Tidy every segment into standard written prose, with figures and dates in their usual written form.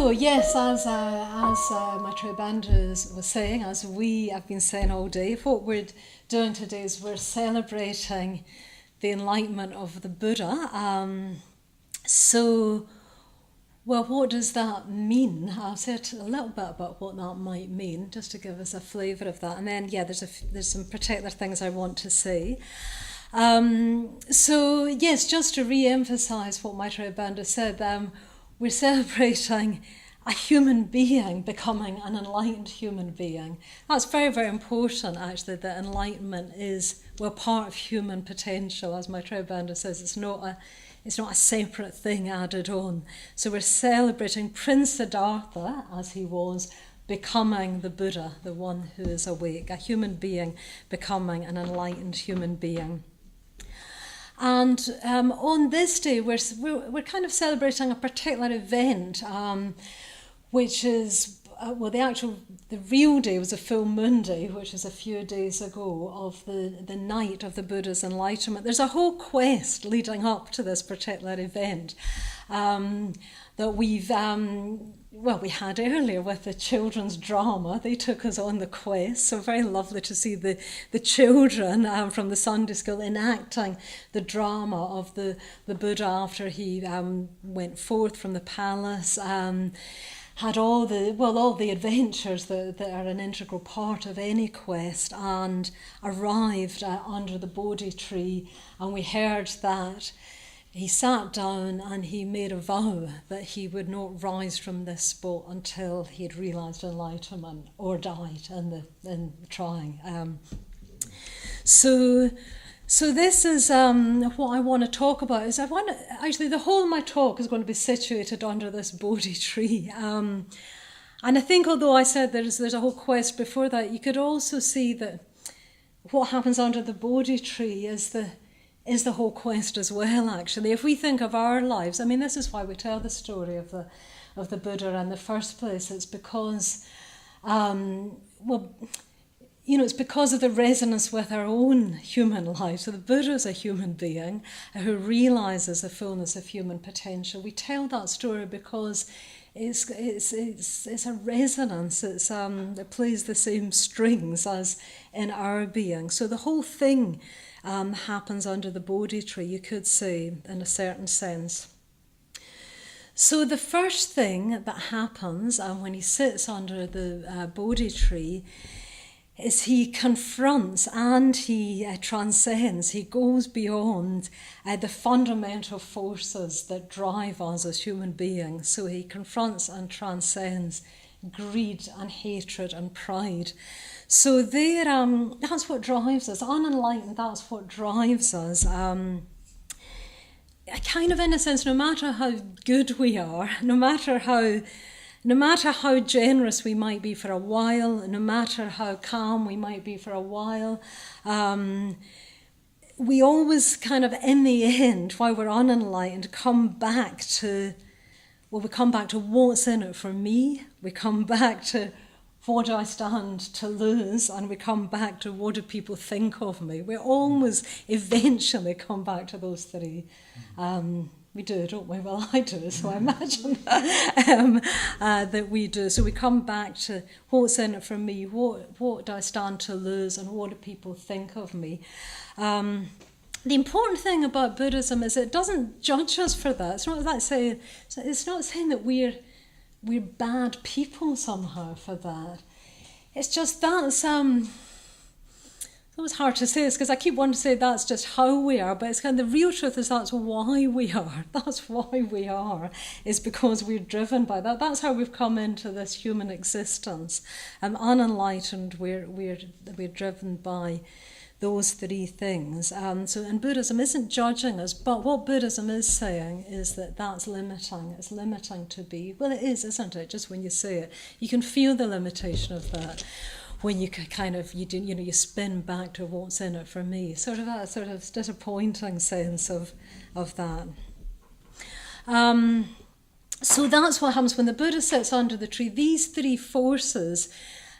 So yes, as my true band was saying, as we have been saying all day, what we're doing today is we're celebrating the enlightenment of the Buddha. Well, what does that mean? I've said a little bit about what that might mean, just to give us a flavour of that. And then, there's some particular things I want to say. So yes, just to re-emphasise what Maitreya Bandha said, we're celebrating a human being becoming an enlightened human being. That's very, very important, actually, that enlightenment is, we're part of human potential. As Maitreya Bandha says, it's not a separate thing added on. So we're celebrating Prince Siddhartha, as he was, becoming the Buddha, the one who is awake, a human being becoming an enlightened human being. And on this day, we're kind of celebrating a particular event, which is, the real day was a full moon day, which is a few days ago, of the night of the Buddha's enlightenment. There's a whole quest leading up to this particular event that we had earlier with the children's drama. They took us on the quest, so very lovely to see the children from the Sunday school enacting the drama of the Buddha after he went forth from the palace. Had all the adventures that are an integral part of any quest, and arrived under the Bodhi tree, and we heard that he sat down and he made a vow that he would not rise from this spot until he had realised enlightenment or died in trying. So this is what I want to talk about. The whole of my talk is going to be situated under this Bodhi tree. And I think, although I said there's a whole quest before that, you could also see that what happens under the Bodhi tree is the whole quest as well, actually. If we think of our lives, I mean, this is why we tell the story of the Buddha in the first place. It's because, it's because of the resonance with our own human life. So the Buddha is a human being who realises the fullness of human potential. We tell that story because it's a resonance. It plays the same strings as in our being. So the whole thing happens under the Bodhi tree, you could say, in a certain sense. So the first thing that happens when he sits under the Bodhi tree is he confronts and he transcends. He goes beyond the fundamental forces that drive us as human beings. So he confronts and transcends greed and hatred and pride. So that's what drives us. Unenlightened, that's what drives us. Kind of in a sense, no matter how good we are, no matter how generous we might be for a while, no matter how calm we might be for a while, we always kind of, in the end, while we're unenlightened, come back to what's in it for me. We come back to what do I stand to lose, and we come back to what do people think of me. We always eventually come back to those three. We do, don't we? Well, I do, so I imagine that we do. So we come back to what's in it for me, what do I stand to lose, and what do people think of me. The important thing about Buddhism is it doesn't judge us for that. It's not saying that we're bad people somehow for that. It's just that's it's always hard to say this because I keep wanting to say that's just how we are, but it's kind of the real truth is that's why we are. That's why we are, is because we're driven by that. That's how we've come into this human existence. Unenlightened, we're driven by those three things. And Buddhism isn't judging us, but what Buddhism is saying is that that's limiting. It's limiting to be. Well, it is, isn't it? Just when you say it, you can feel the limitation of that. When you kind of you spin back to what's in it for me, sort of disappointing sense of that. So that's what happens when the Buddha sits under the tree. These three forces,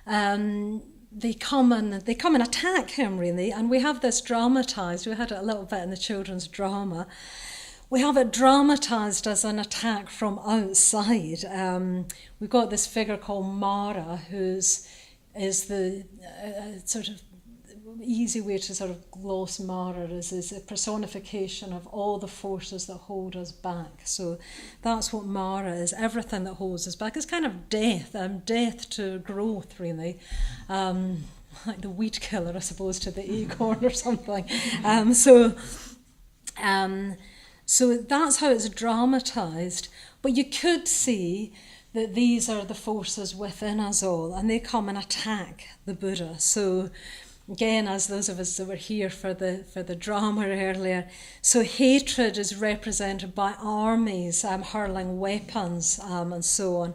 they come and attack him really, and we have this dramatised. We had it a little bit in the children's drama, we have it dramatized as an attack from outside. We've got this figure called Mara, is the sort of easy way to sort of gloss Mara is a personification of all the forces that hold us back. So that's what Mara is, everything that holds us back. It's kind of death, death to growth, really. Like the weed killer, I suppose, to the acorn or something. So that's how it's dramatized. But you could see that these are the forces within us all, and they come and attack the Buddha. So again, as those of us that were here for the drama earlier, so hatred is represented by armies hurling weapons and so on.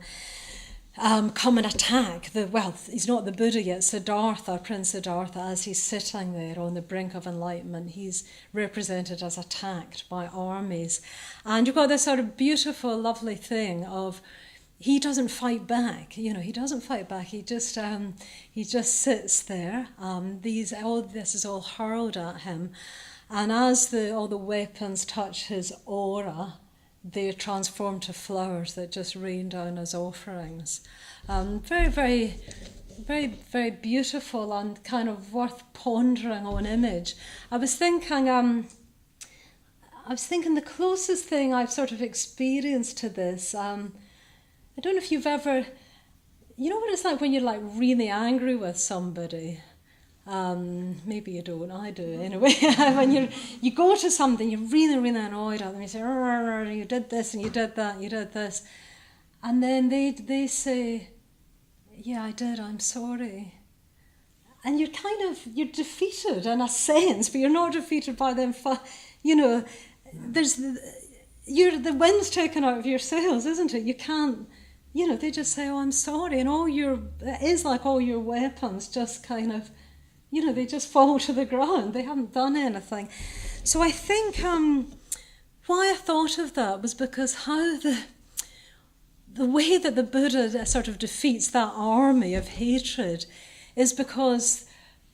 Come and attack he's not the Buddha yet, Siddhartha, Prince Siddhartha, as he's sitting there on the brink of enlightenment, he's represented as attacked by armies. And you've got this sort of beautiful, lovely thing of he doesn't fight back, he doesn't fight back, he just sits there. All this is all hurled at him, and as all the weapons touch his aura, they're transformed to flowers that just rain down as offerings. Very, very, very, very beautiful and kind of worth pondering on image. I was thinking the closest thing I've sort of experienced to this, I don't know if you've ever, what it's like when you're like really angry with somebody. Maybe you don't, I do anyway. When you go to something, you're really, really annoyed at them, you say, you did this and you did that and you did this. And then they say, yeah, I did, I'm sorry. And you're defeated in a sense, but you're not defeated by them. The wind's taken out of your sails, isn't it? You can't, they just say, oh, I'm sorry. And it is like all your weapons just kind of, they just fall to the ground. They haven't done anything. So I think why I thought of that was because how the way that the Buddha sort of defeats that army of hatred is because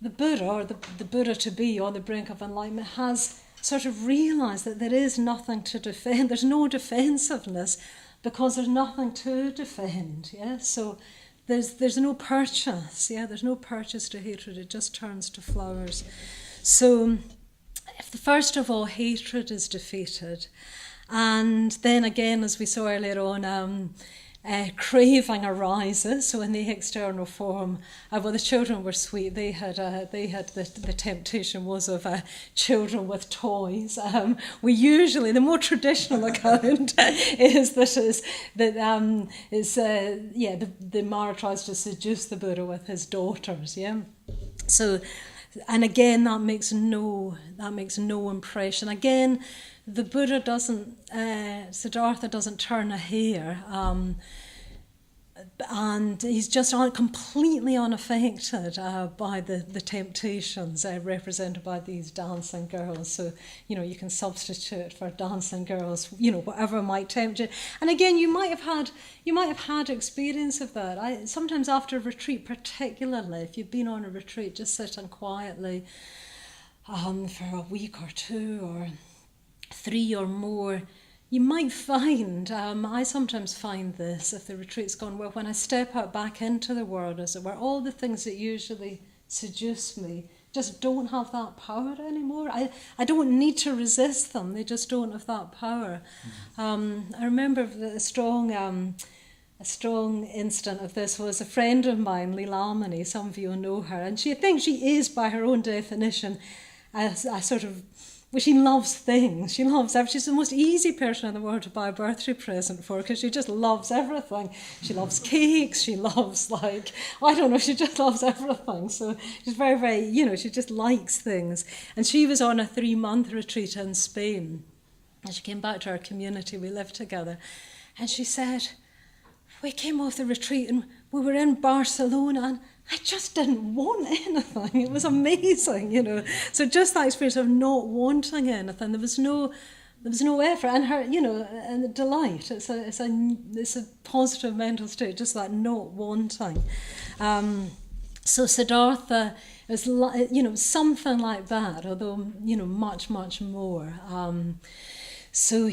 the Buddha, or the Buddha to be on the brink of enlightenment, has sort of realised that there is nothing to defend. There's no defensiveness because there's nothing to defend. Yeah, so there's no purchase. Yeah, there's no purchase to hatred. It just turns to flowers. So, first of all, hatred is defeated, and then again, as we saw earlier on, craving arises. So in the external form, the children were sweet. They had the temptation was of children with toys. We usually, the more traditional account is that the Mara tries to seduce the Buddha with his daughters. Yeah, so. And again, that makes no impression. Again, the Buddha Siddhartha doesn't turn a hair, and he's just completely unaffected by the temptations represented by these dancing girls. So, you can substitute for dancing girls, whatever might tempt you. And again, you might have had experience of that. Sometimes after a retreat, particularly if you've been on a retreat, just sitting quietly for a week or 2 or 3 or more, you might find, I sometimes find this, if the retreat's gone well, when I step out back into the world, as it were, all the things that usually seduce me just don't have that power anymore. I don't need to resist them, they just don't have that power. I remember a strong instant of this was a friend of mine, Lilamani, some of you will know her, and I think she is, by her own definition, she loves things. She loves everything. She's the most easy person in the world to buy a birthday present for because she just loves everything. She loves cakes. She loves, she just loves everything. So she's very, very, she just likes things. And she was on a 3-month retreat in Spain. And she came back to our community. We lived together. And she said, we came off the retreat and we were in Barcelona and I just didn't want anything. It was amazing, So just that experience of not wanting anything, there was no effort, and her, and the delight. It's a positive mental state, just that not wanting. So Siddhartha is something like that, although much, much more. So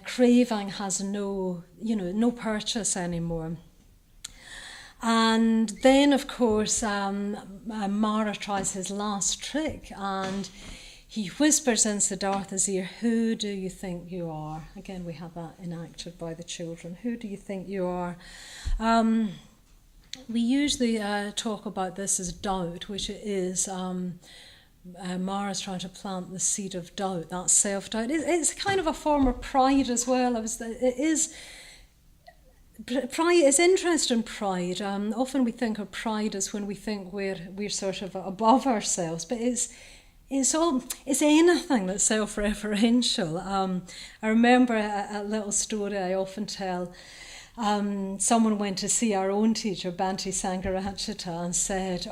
craving has no purchase anymore. And then, of course, Mara tries his last trick, and he whispers in Siddhartha's ear, "Who do you think you are?" Again, we have that enacted by the children. Who do you think you are? We usually talk about this as doubt, which it is. Mara's trying to plant the seed of doubt, that self-doubt. It's kind of a form of pride as well. Pride is interesting. Pride. Often we think of pride as when we think we're sort of above ourselves, but it's anything that's self-referential. I remember a little story I often tell. Someone went to see our own teacher, Bhante Sangharachita, and said,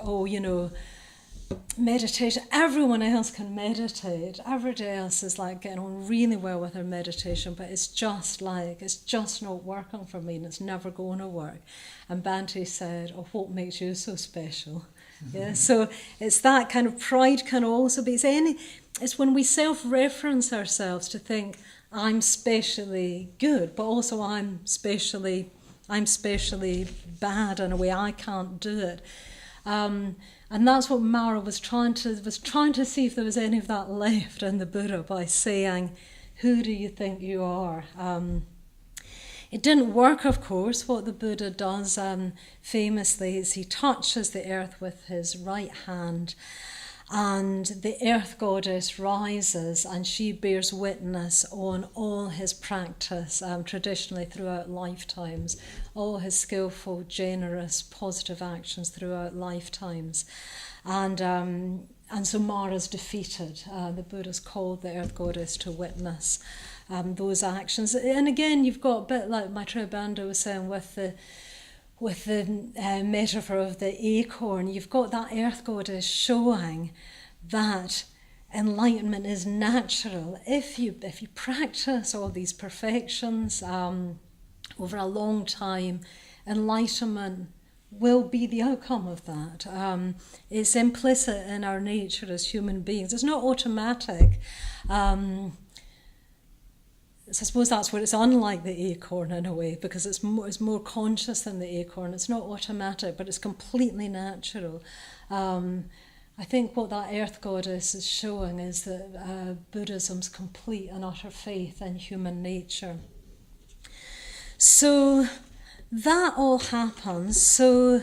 meditation, everyone else can meditate. Everybody else is like getting on really well with their meditation, but it's just not working for me, and it's never going to work. And Bhante said, "Oh, what makes you so special?" Yeah, so it's that kind of pride can also be, it's when we self-reference ourselves to think, I'm specially good, but also I'm specially bad in a way, I can't do it. And that's what Mara was trying to see if there was any of that left in the Buddha by saying, "Who do you think you are?" It didn't work, of course. What the Buddha does famously is he touches the earth with his right hand, and the earth goddess rises, and she bears witness on all his practice, traditionally throughout lifetimes, all his skillful, generous, positive actions throughout lifetimes. And so Mara's defeated. The Buddha's called the earth goddess to witness those actions. And again, you've got a bit like Maitreya Bandha was saying with the metaphor of the acorn, you've got that earth goddess showing that enlightenment is natural. If you practice all these perfections over a long time, enlightenment will be the outcome of that. It's implicit in our nature as human beings. It's not automatic. So I suppose that's where it's unlike the acorn in a way, because it's more conscious than the acorn. It's not automatic, but it's completely natural. I think what that earth goddess is showing is that Buddhism's complete and utter faith in human nature. So that all happens. So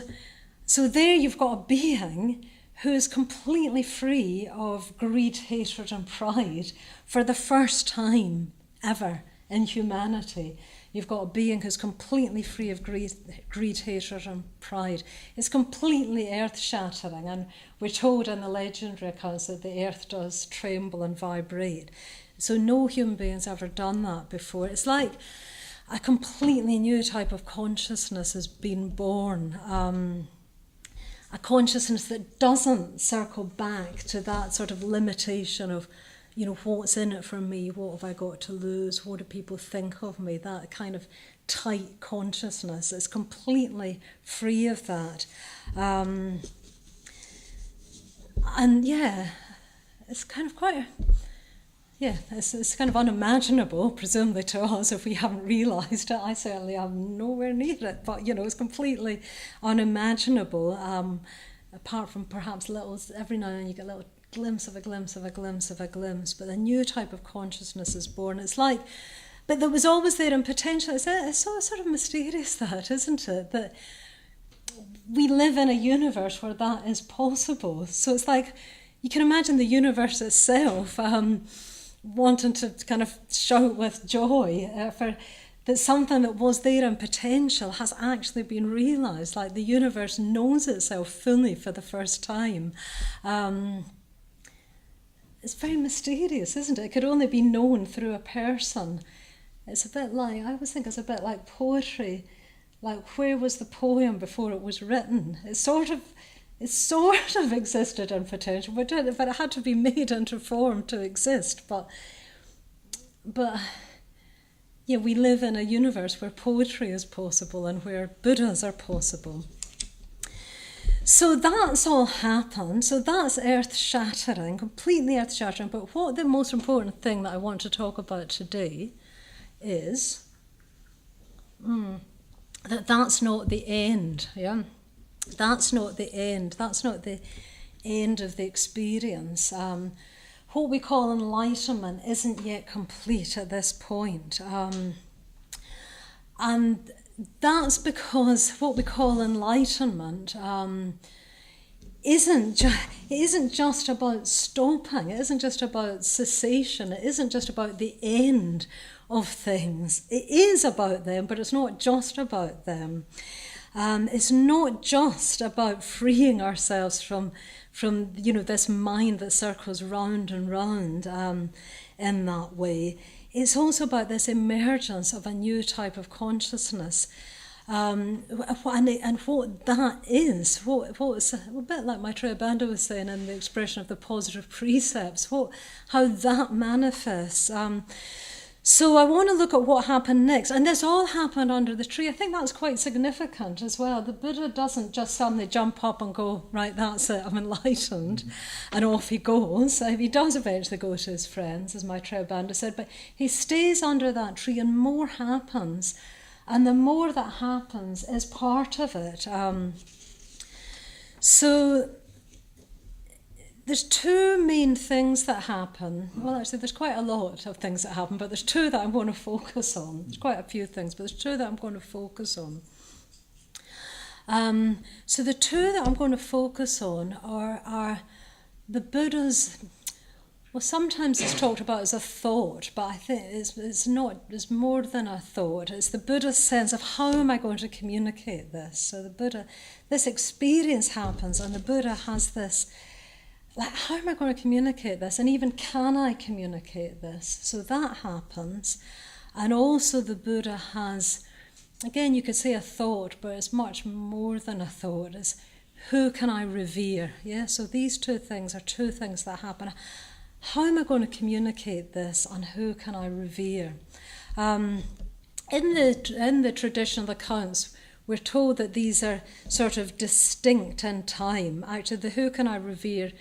there you've got a being who is completely free of greed, hatred, and pride for the first time ever in humanity. You've got a being who's completely free of greed, hatred, and pride. It's completely earth-shattering, and we're told in the legendary accounts that the earth does tremble and vibrate. So no human being's ever done that before. It's like a completely new type of consciousness has been born. A consciousness that doesn't circle back to that sort of limitation of, what's in it for me? What have I got to lose? What do people think of me? That kind of tight consciousness is completely free of that. It's kind of it's kind of unimaginable, presumably to us, if we haven't realised it. I certainly am nowhere near it, but it's completely unimaginable. Apart from perhaps every now and then you get a little glimpse of a glimpse, but a new type of consciousness is born. It's like, but that was always there in potential. It's so sort of mysterious, that, isn't it? That we live in a universe where that is possible. So it's like, you can imagine the universe itself wanting to kind of shout with joy for that something that was there in potential has actually been realised. Like the universe knows itself fully for the first time. It's very mysterious, isn't it? It could only be known through a person. It's a bit like, I always think it's a bit like poetry. Like, where was the poem before it was written? It sort of existed in potential, but it had to be made into form to exist. But yeah, we live in a universe where poetry is possible and where Buddhas are possible. So that's all happened. So that's earth-shattering, completely earth-shattering. But what the most important thing that I want to talk about today is that's not the end. Yeah, that's not the end. That's not the end of the experience. What we call enlightenment isn't yet complete at this point. And that's because what we call enlightenment isn't just about stopping. It isn't just about cessation. It isn't just about the end of things. It is about them, but it's not just about them. It's not just about freeing ourselves from this mind that circles round and round in that way. It's also about this emergence of a new type of consciousness. And what that is, what's a bit like Maitreya Bandha was saying in the expression of the positive precepts, how that manifests. So I want to look at what happened next. And this all happened under the tree. I think that's quite significant as well. The Buddha doesn't just suddenly jump up and go, right, that's it, I'm enlightened, and off he goes. He does eventually go to his friends, as Maitreya Bandha said, but he stays under that tree and more happens. And the more that happens is part of it. So there's two main things that happen. Well, actually, there's quite a lot of things that happen, but there's two that I'm going to focus on. There's quite a few things, but there's two that I'm going to focus on. So the two that I'm going to focus on are the Buddha's. Well, sometimes it's talked about as a thought, but I think it's not. It's more than a thought. It's the Buddha's sense of how am I going to communicate this. So the Buddha, this experience happens, and the Buddha has this. Like, how am I going to communicate this? And even can I communicate this? So that happens. And also the Buddha has, again, you could say a thought, but it's much more than a thought. It's who can I revere? Yeah. So these two things are two things that happen. How am I going to communicate this, and who can I revere? In the traditional accounts, we're told that these are sort of distinct in time. Actually, the who can I revere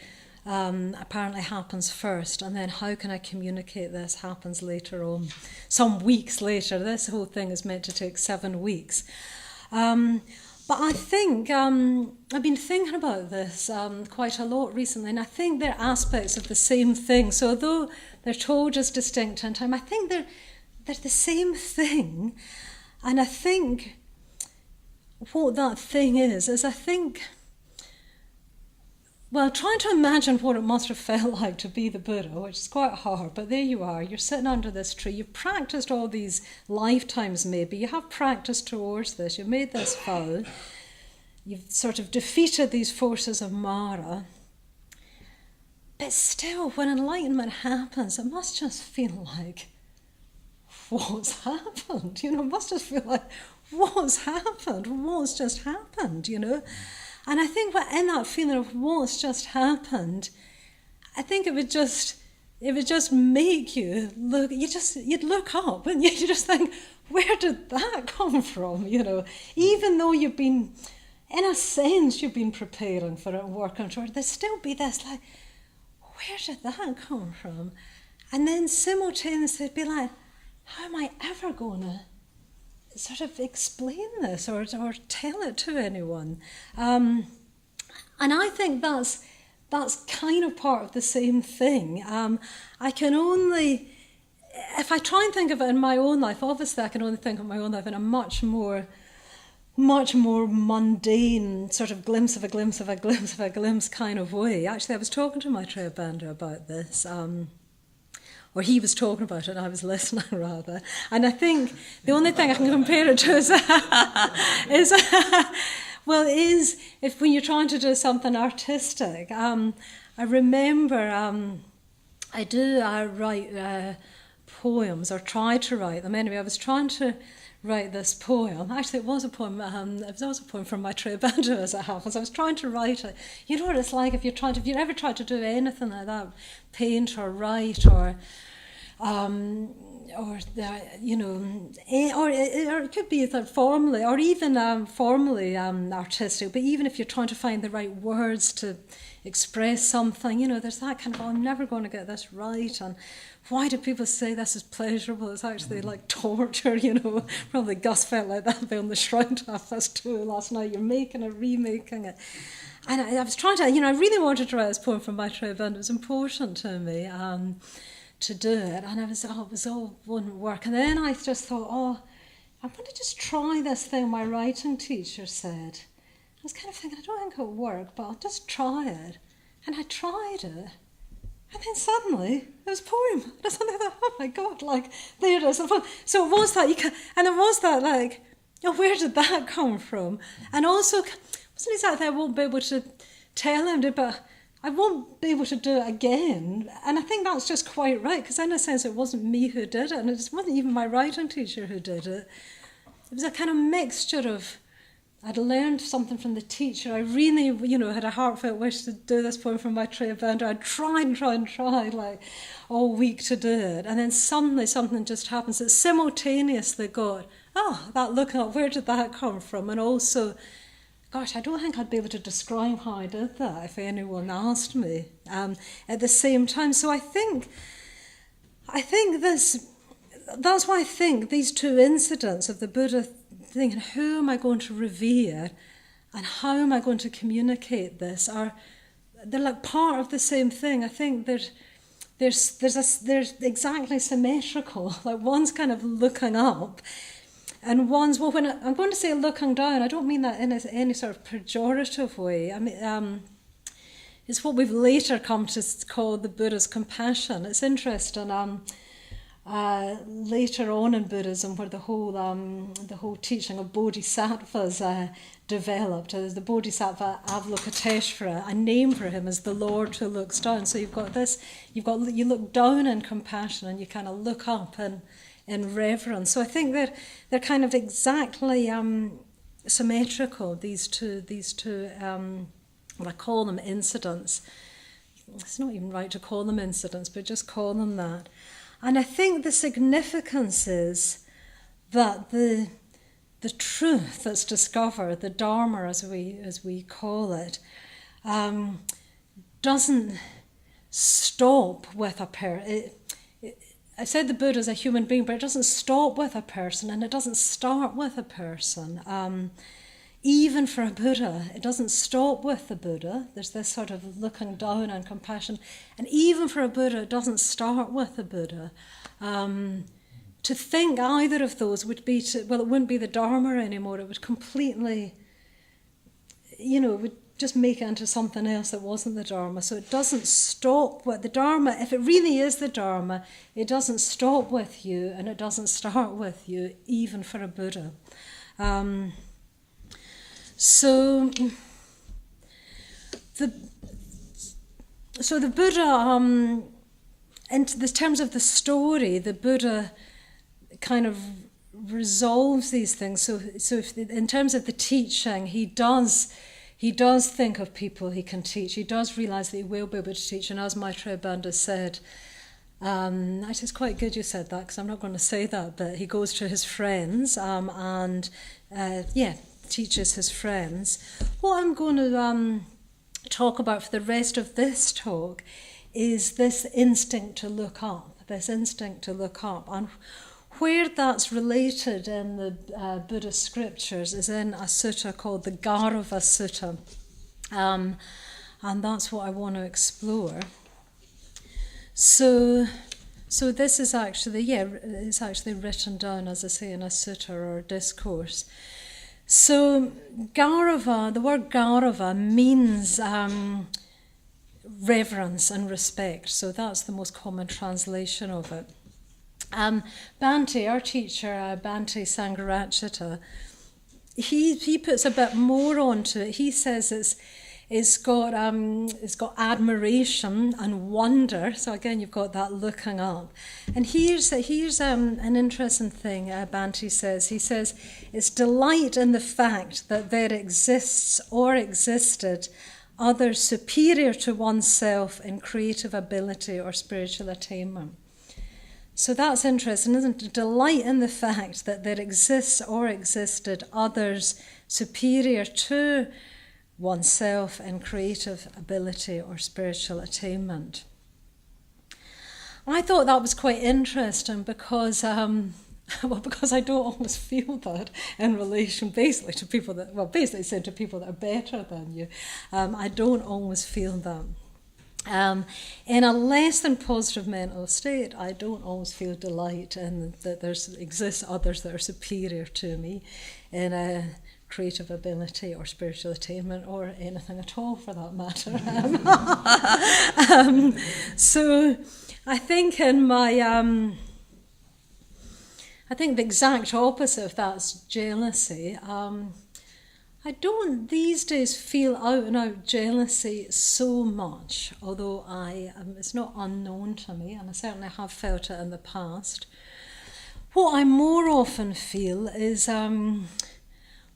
apparently happens first, and then how can I communicate this happens later on, some weeks later. This whole thing is meant to take 7 weeks. But I think, I've been thinking about this quite a lot recently, and I think they're aspects of the same thing. So although they're told as distinct in time, I think they're the same thing. And I think what that thing is I think, well, trying to imagine what it must have felt like to be the Buddha, which is quite hard, but there you are, you're sitting under this tree, you've practiced all these lifetimes maybe, you have practiced towards this, you've made this vow, you've sort of defeated these forces of Mara, but still, when enlightenment happens, it must just feel like, what's happened? It must just feel like, what's happened? What's just happened, And I think in that feeling of what's just happened, I think it would just make you look. You'd look up, and you just think, where did that come from? Even though you've been, in a sense, you've been preparing for it and working toward it, there'd still be this like, where did that come from? And then simultaneously it'd be like, how am I ever going to sort of explain this or tell it to anyone? And I think that's kind of part of the same thing. I can only, if I try and think of it in my own life, obviously I can only think of my own life in a much more mundane sort of glimpse of a glimpse kind of way. Actually, I was talking to Maitreya Bandha about this, or he was talking about it, and I was listening rather. And I think the only thing I can compare it to is if when you're trying to do something artistic. I remember I write poems, or try to write them. Anyway, I was trying to write this poem. Actually, it was a poem. It was also a poem from Maitreya Bandha, as it happens. I was trying to write it. You know what it's like if you ever tried to do anything like that, paint or write or or it could be that formally, or even formally artistic. But even if you're trying to find the right words to express something, there's that kind of, I'm never going to get this right, and why do people say this is pleasurable? It's actually like torture, Probably Gus felt like that on the Shrine to 2:30 last night. You're making it, remaking it. And I was trying to, I really wanted to write this poem from Maitreya Bandha. It was important to me to do it. And it was all wouldn't work. And then I just thought, I'm going to just try this thing my writing teacher said. I was kind of thinking, I don't think it'll work, but I'll just try it. And I tried it. And then suddenly, it was a poem. And I suddenly thought, oh my God, there it is. So it was that, where did that come from? And also, it wasn't exactly I won't be able to tell him, but I won't be able to do it again. And I think that's just quite right, because in a sense, it wasn't me who did it, and it wasn't even my writing teacher who did it. It was a kind of mixture of, I'd learned something from the teacher. I really, had a heartfelt wish to do this poem from Maitreya Bandha. I'd tried all week to do it. And then suddenly something just happens. It simultaneously got, that looking up, where did that come from? And also, gosh, I don't think I'd be able to describe how I did that if anyone asked me at the same time. So I think that's why I think these two incidents of the Buddha thinking, who am I going to revere and how am I going to communicate this, they're like part of the same thing. I think they're exactly symmetrical. Like one's kind of looking up and one's, when I'm going to say looking down, I don't mean that in any sort of pejorative way. I mean, it's what we've later come to call the Buddha's compassion. It's interesting. Later on in Buddhism, where the whole teaching of bodhisattvas developed, as the bodhisattva Avalokiteshvara, a name for him is the Lord who looks down. So you look down in compassion and you kind of look up in reverence. So I think they're kind of exactly symmetrical. These two. I call them incidents. It's not even right to call them incidents, but just call them that. And I think the significance is that the truth that's discovered, the Dharma as we call it, doesn't stop with a person. I said the Buddha is a human being, but it doesn't stop with a person, and it doesn't start with a person. Even for a Buddha, it doesn't stop with the Buddha. There's this sort of looking down and compassion. And even for a Buddha, it doesn't start with the Buddha. To think either of those would be it wouldn't be the Dharma anymore. It would completely, it would just make it into something else that wasn't the Dharma. So it doesn't stop with the Dharma. If it really is the Dharma, it doesn't stop with you and it doesn't start with you, even for a Buddha. So the Buddha, in the terms of the story, the Buddha kind of resolves these things. So in terms of the teaching, he does think of people he can teach. He does realise that he will be able to teach. And as Maitreya Bandha said, actually it's quite good you said that, because I'm not going to say that, but he goes to his friends teaches his friends. What I'm going to talk about for the rest of this talk is this instinct to look up, and where that's related in the Buddhist scriptures is in a sutta called the Gaurava Sutta, and that's what I want to explore. So this is actually, it's actually written down, as I say, in a sutta or a discourse. So Gaurava, the word Gaurava means reverence and respect. So that's the most common translation of it. Bhante, our teacher, Bhante Sangharakshita, he puts a bit more onto it. He says it's got admiration and wonder. So again, you've got that looking up. And here's an interesting thing. Bhante says. He says it's delight in the fact that there exists or existed others superior to oneself in creative ability or spiritual attainment. So that's interesting, isn't it? Delight in the fact that there exists or existed others superior to oneself in creative ability or spiritual attainment. I thought that was quite interesting because because I don't always feel that in relation basically to people that, well, basically saying to people that are better than you. I don't always feel that. In a less than positive mental state, I don't always feel delight in that there exists others that are superior to me in a creative ability or spiritual attainment or anything at all for that matter. So I think in my... I think the exact opposite of that's jealousy. I don't these days feel out and out jealousy so much, although it's not unknown to me, and I certainly have felt it in the past. What I more often feel is, well,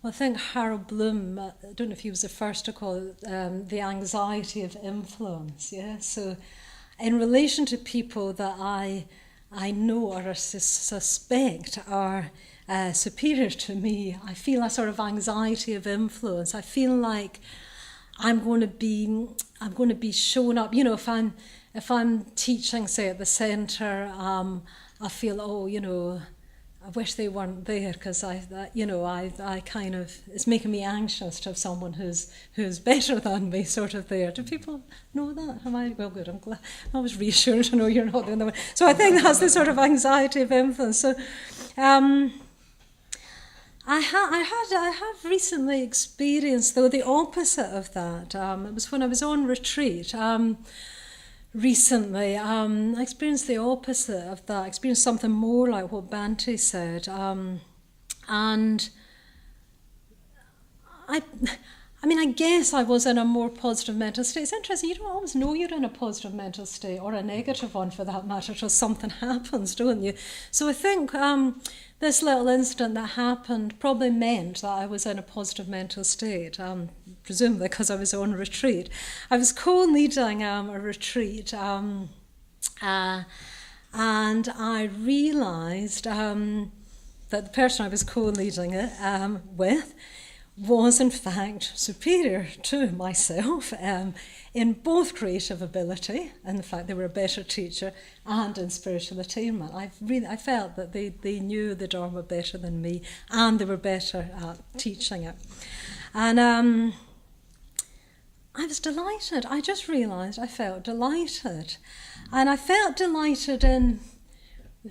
I think Harold Bloom, I don't know if he was the first to call it the anxiety of influence. Yeah, so in relation to people that I know or suspect are superior to me, I feel a sort of anxiety of influence. I feel like I'm going to be shown up. You know, if I'm teaching, say at the centre, I feel, I wish they weren't there because I kind of, it's making me anxious to have someone who's better than me sort of there. Do people know that? Am I? Well, good. I'm glad. I was reassured to know you're not the only one. So I think that's the sort of anxiety of influence. So, I have recently experienced though the opposite of that. It was when I was on retreat. Recently, I experienced the opposite of that. I experienced something more like what Bhante said, and I guess I was in a more positive mental state. It's interesting, you don't always know you're in a positive mental state, or a negative one for that matter, till something happens, don't you? So I think this little incident that happened probably meant that I was in a positive mental state, presumably because I was on retreat. I was co-leading a retreat, and I realised that the person I was co-leading it with was in fact superior to myself in both creative ability, and the fact they were a better teacher, and in spiritual attainment. I felt that they knew the Dharma better than me, and they were better at teaching it. And I was delighted. I just realised I felt delighted. And I felt delighted in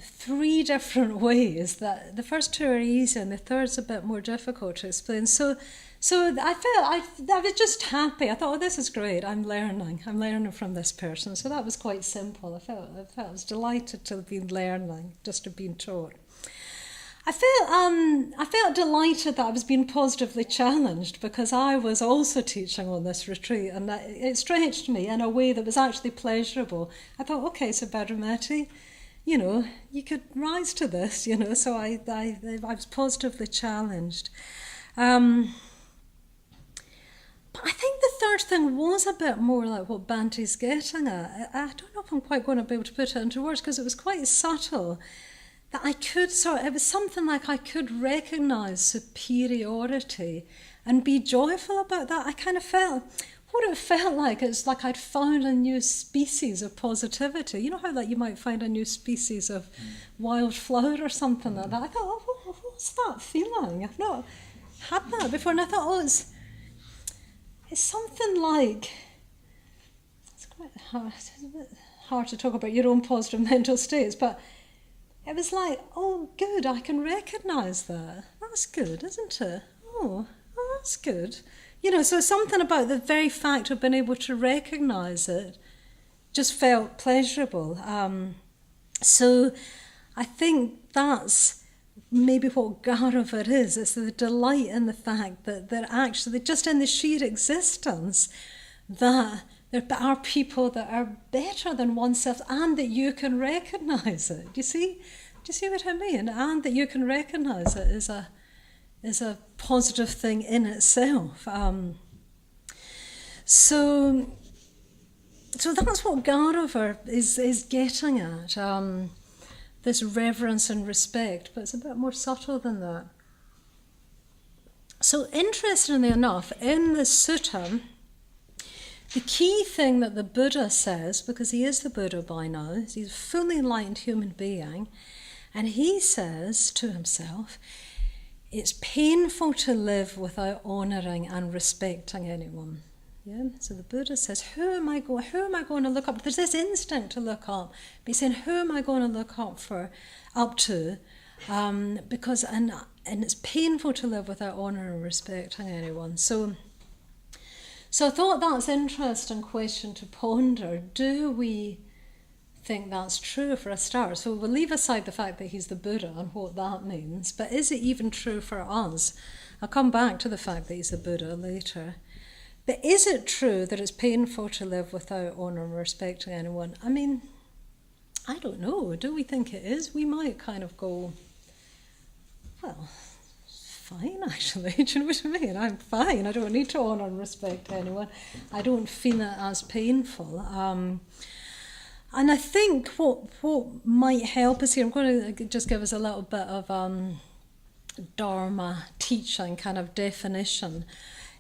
3 different ways. That the first 2 are easy and the third's a bit more difficult to explain. So I was just happy. I thought, this is great. I'm learning from this person. So that was quite simple. I was delighted to have been learning, just to have been taught. I felt delighted that I was being positively challenged because I was also teaching on this retreat, and it stretched me in a way that was actually pleasurable. I thought, okay, Subhadramati, you could rise to this, so I was positively challenged. But I think the third thing was a bit more like what Bhante's getting at. I don't know if I'm quite going to be able to put it into words because it was quite subtle. That it was something like I could recognise superiority and be joyful about that. I kind of felt, what it felt like, it's like I'd found a new species of positivity. You know how you might find a new species of wild flower or something like that? I thought, what's that feeling? I've not had that before. And I thought, it's something like, it's quite hard, it's a bit hard to talk about your own positive mental states, but it was like, oh, good, I can recognise that. That's good, isn't it? Oh, that's good. So something about the very fact of being able to recognise it just felt pleasurable. So I think that's maybe what Garavar is. It's the delight in the fact that actually, just in the sheer existence, that there are people that are better than oneself, and that you can recognise it. Do you see what I mean? And that you can recognise it is a positive thing in itself. So that's what Garavar is getting at. this reverence and respect, but it's a bit more subtle than that. So interestingly enough, in the sutta, the key thing that the Buddha says, because he is the Buddha by now, he's a fully enlightened human being, and he says to himself, it's painful to live without honouring and respecting anyone. Yeah? So the Buddha says, who am I going to look up to? There's this instinct to look up. But he's saying, who am I going to look up to? Because it's painful to live without honour and respecting anyone. So I thought that's an interesting question to ponder. Do we think that's true for a start? So we'll leave aside the fact that he's the Buddha and what that means, but is it even true for us? I'll come back to the fact that he's the Buddha later. But is it true that it's painful to live without honour and respecting anyone? I mean, I don't know. Do we think it is? We might kind of go, well, fine actually. Do you know what I mean? I'm fine. I don't need to honour and respect anyone. I don't feel it as painful. And I think what might help us here, I'm going to just give us a little bit of Dharma teaching kind of definition.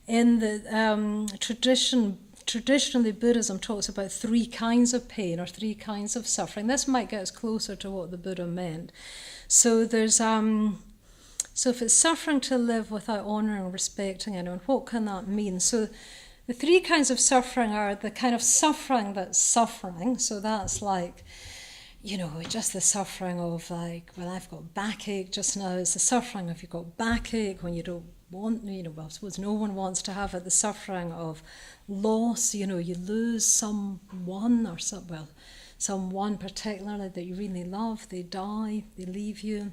In the traditionally Buddhism talks about 3 kinds of pain or 3 kinds of suffering. This might get us closer to what the Buddha meant. So there's so if it's suffering to live without honouring and respecting anyone, what can that mean? So the 3 kinds of suffering are the kind of suffering that's suffering. So that's like, just the suffering of like, well, I've got backache just now. It's the suffering of you've got backache when you don't want, well, I suppose no one wants to have it. The suffering of loss, you lose someone or someone particularly that you really love. They die, they leave you.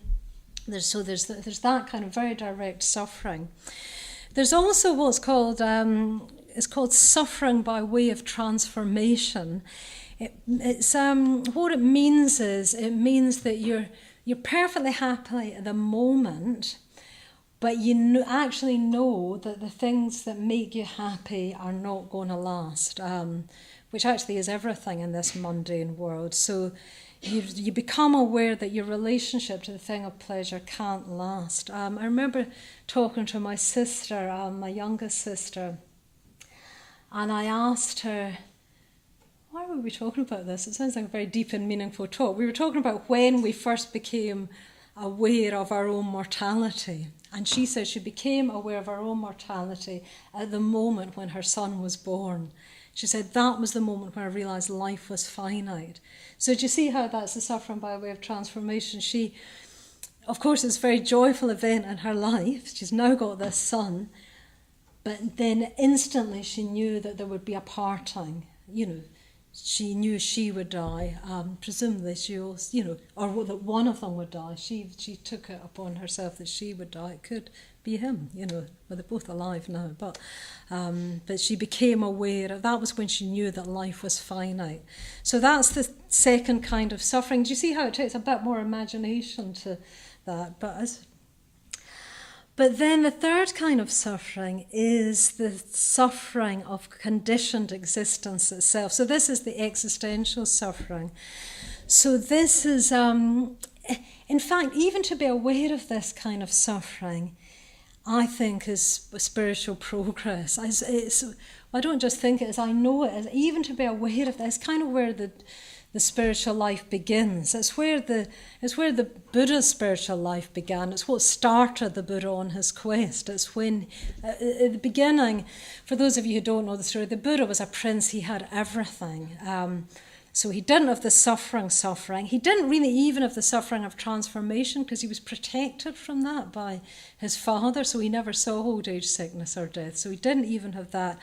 There's that kind of very direct suffering. There's also what's called it's called suffering by way of transformation. It's what it means is that you're perfectly happy at the moment, but you actually know that the things that make you happy are not going to last, which actually is everything in this mundane world. So you become aware that your relationship to the thing of pleasure can't last. I remember talking to my sister, my youngest sister, and I asked her, why were we talking about this? It sounds like a very deep and meaningful talk. We were talking about when we first became aware of our own mortality. And she said she became aware of her own mortality at the moment when her son was born. She said that was the moment when I realised life was finite. So do you see how that's the suffering by way of transformation? She, of course, it's a very joyful event in her life. She's now got this son. But then instantly she knew that there would be a parting. She knew she would die. Presumably she also, or that one of them would die. She took it upon herself that she would die. It could be him, well, they're both alive now. But she became aware. That was when she knew that life was finite. So that's the second kind of suffering. Do you see how it takes a bit more imagination to that? But then the third kind of suffering is the suffering of conditioned existence itself. So this is the existential suffering. So this is, in fact, even to be aware of this kind of suffering, I think is spiritual progress. I don't just think it is, I know it is. Even to be aware of this, kind of where the spiritual life begins. It's where the Buddha's spiritual life began. It's what started the Buddha on his quest. It's when, at the beginning, for those of you who don't know the story, the Buddha was a prince. He had everything. So he didn't have the suffering. He didn't really even have the suffering of transformation because he was protected from that by his father. So he never saw old age, sickness or death. So he didn't even have that.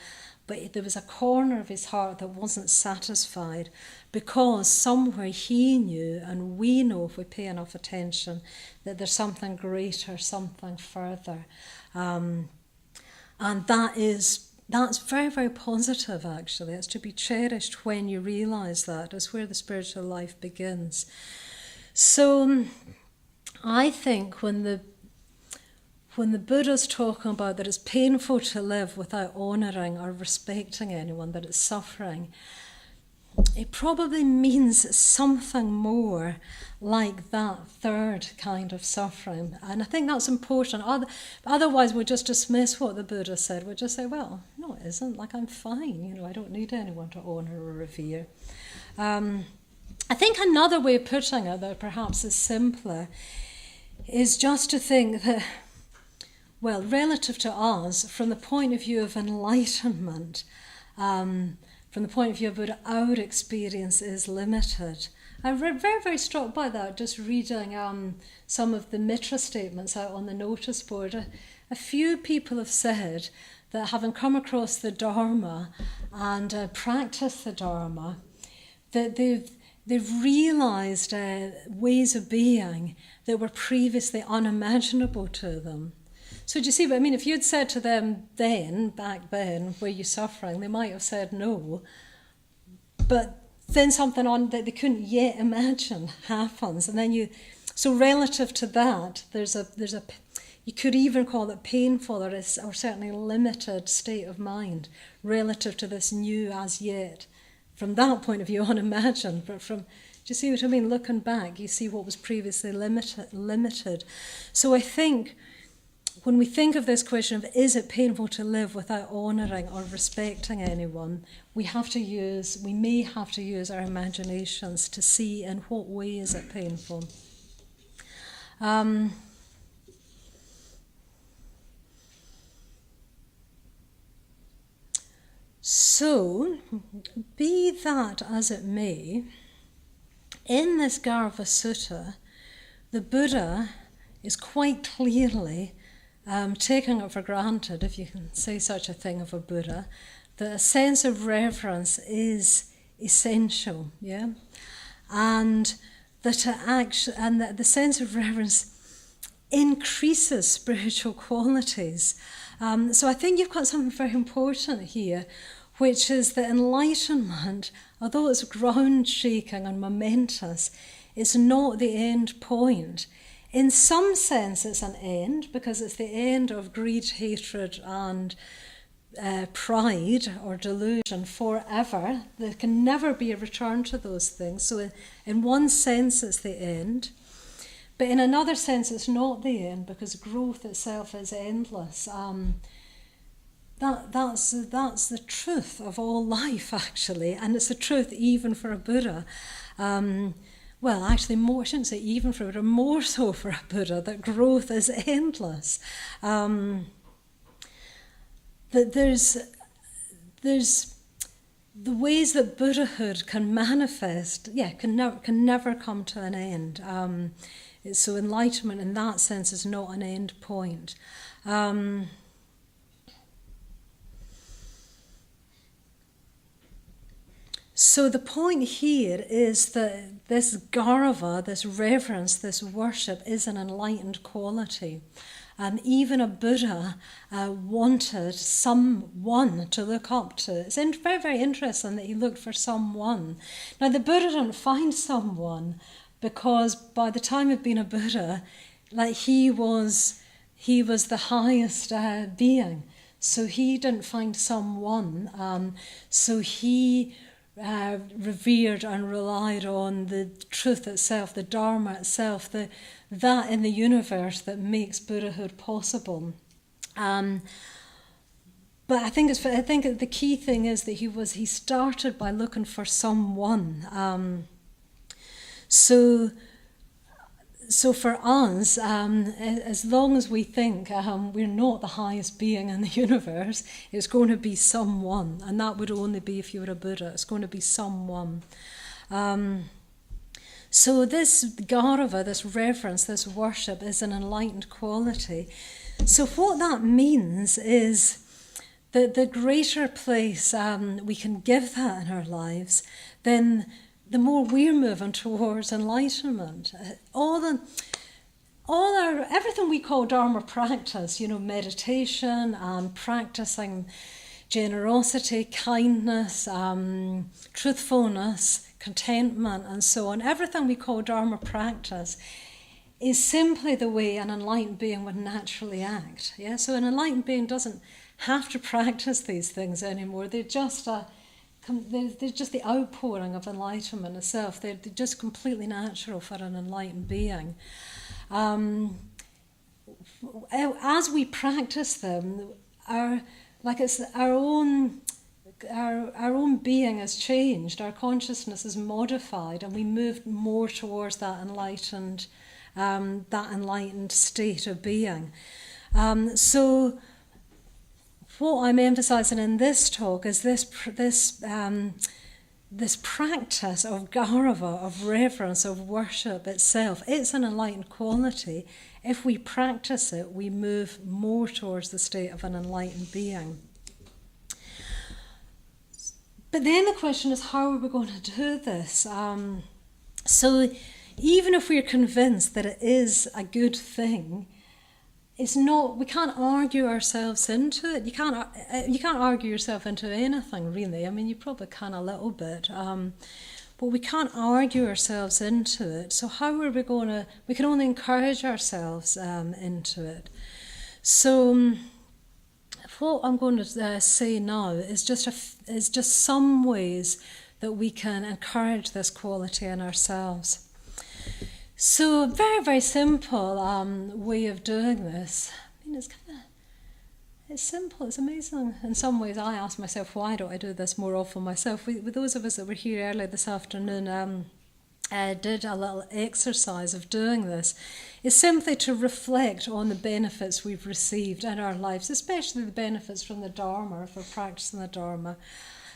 But there was a corner of his heart that wasn't satisfied because somewhere he knew, and we know if we pay enough attention, that there's something greater, something further. And that's very, very positive, actually. It's to be cherished when you realise that. It's where the spiritual life begins. So I think when the Buddha's talking about that it's painful to live without honouring or respecting anyone, that it's suffering, it probably means something more like that third kind of suffering. And I think that's important. Otherwise, we'll just dismiss what the Buddha said. We'll just say, well, no, it isn't. Like, I'm fine. I don't need anyone to honour or revere. I think another way of putting it that perhaps is simpler is just to think that, well, relative to us, from the point of view of enlightenment, from the point of view of Buddha, our experience is limited. I'm very, very struck by that, just reading some of the Mitra statements out on the notice board. A few people have said that having come across the Dharma and practiced the Dharma, that they've realised ways of being that were previously unimaginable to them. So do you see what I mean? If you'd said to them back then, were you suffering, they might have said no. But then something on that they couldn't yet imagine happens. And then so relative to that, there's a you could even call it painful or certainly limited state of mind relative to this new as yet. From that point of view, unimagined. But do you see what I mean? Looking back, you see what was previously limited. So I think when we think of this question of is it painful to live without honouring or respecting anyone, we may have to use our imaginations to see in what way is it painful. So, be that as it may, in this Garva Sutta, the Buddha is quite clearly taking it for granted, if you can say such a thing of a Buddha, that a sense of reverence is essential, yeah, and that the sense of reverence increases spiritual qualities. So I think you've got something very important here, which is that enlightenment, although it's ground-shaking and momentous, is not the end point. In some sense, it's an end, because it's the end of greed, hatred, and pride or delusion forever. There can never be a return to those things. So in one sense, it's the end. But in another sense, it's not the end, because growth itself is endless. That's the truth of all life, actually, and it's the truth even for a Buddha. Well, actually, I shouldn't say even for a Buddha, more so for a Buddha, that growth is endless. That there's the ways that Buddhahood can manifest, can never come to an end. So enlightenment in that sense is not an end point. So the point here is that this garva, this reverence, this worship is an enlightened quality. Even a Buddha wanted someone to look up to. It's very, very interesting that he looked for someone. Now, the Buddha didn't find someone because by the time of being a Buddha, he was the highest being. So he didn't find someone. So he revered and relied on the truth itself, the Dharma itself, that in the universe that makes Buddhahood possible. But I think the key thing is that he started by looking for someone. So for us, as long as we think we're not the highest being in the universe, it's going to be someone, and that would only be if you were a Buddha. It's going to be someone. So this garva, this reverence, this worship is an enlightened quality. So what that means is that the greater place we can give that in our lives, then the more we're moving towards enlightenment. Everything we call Dharma practice, meditation, practicing generosity, kindness, truthfulness, contentment, and so on, everything we call Dharma practice is simply the way an enlightened being would naturally act. Yeah? So an enlightened being doesn't have to practice these things anymore. They're just they're just the outpouring of enlightenment itself. They're just completely natural for an enlightened being. As we practice them, our own being has changed, our consciousness is modified, and we move more towards that enlightened state of being. So what I'm emphasizing in this talk is this practice of Gaurava, of reverence, of worship itself. It's an enlightened quality. If we practice it, we move more towards the state of an enlightened being. But then the question is, how are we going to do this? So even if we're convinced that it is a good thing, it's not. We can't argue ourselves into it. You can't argue yourself into anything, really. I mean, you probably can a little bit, but we can't argue ourselves into it. So how are we going to? We can only encourage ourselves into it. So what I'm going to say now is just some ways that we can encourage this quality in ourselves. So a very, very simple way of doing this. I mean, it's simple, it's amazing. In some ways, I ask myself, why don't I do this more often myself? With those of us that were here earlier this afternoon, did a little exercise of doing this. It's simply to reflect on the benefits we've received in our lives, especially the benefits from the Dharma, if we're practicing the Dharma.